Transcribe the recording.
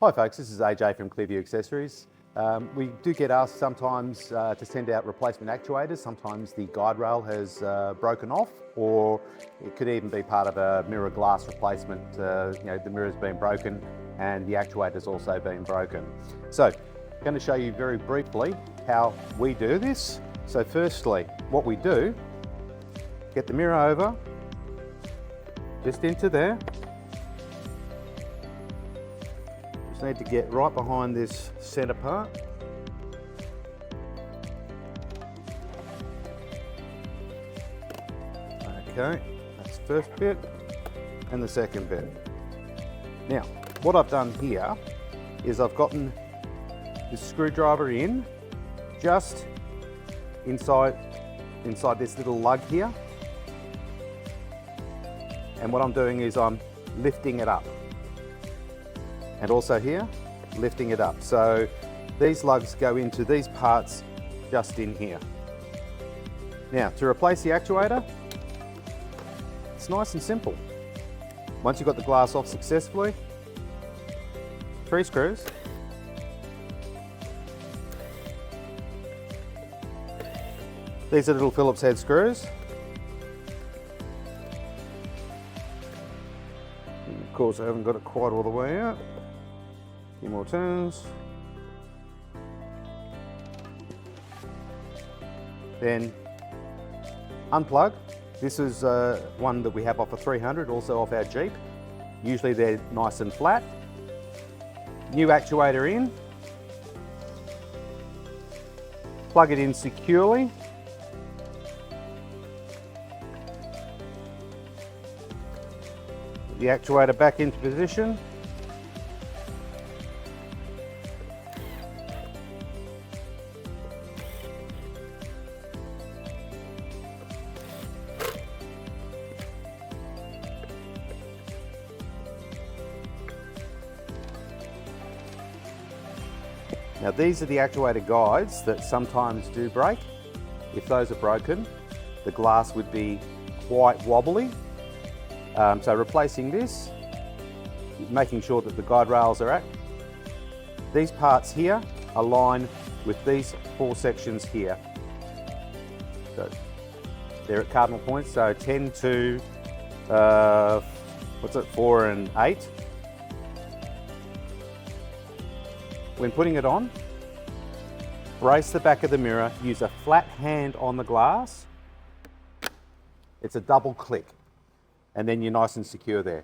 Hi folks, this is AJ from Clearview Accessories. We do get asked sometimes to send out replacement actuators. Sometimes the guide rail has broken off, or it could even be part of a mirror glass replacement. The mirror's been broken and the actuator's also been broken. So I'm going to show you very briefly how we do this. So firstly, what we do, get the mirror over, just into there. Just need to get right behind this center part. Okay, that's the first bit and the second bit. Now, what I've done here is I've gotten the screwdriver in just inside this little lug here. And what I'm doing is I'm lifting it up. And also here, lifting it up. So these lugs go into these parts just in here. Now, to replace the actuator, it's nice and simple. Once you've got the glass off successfully, 3 screws. These are little Phillips head screws. And of course, I haven't got it quite all the way out. A few more turns. Then unplug. This is one that we have off a 300, also off our Jeep. Usually they're nice and flat. New actuator in. Plug it in securely. Put the actuator back into position. Now these are the actuator guides that sometimes do break. If those are broken, the glass would be quite wobbly. So replacing this, making sure that the guide rails are at. These parts here align with these 4 sections here. So they're at cardinal points, so 10 to, 4 and 8. When putting it on, brace the back of the mirror, use a flat hand on the glass. It's a double click, and then you're nice and secure there.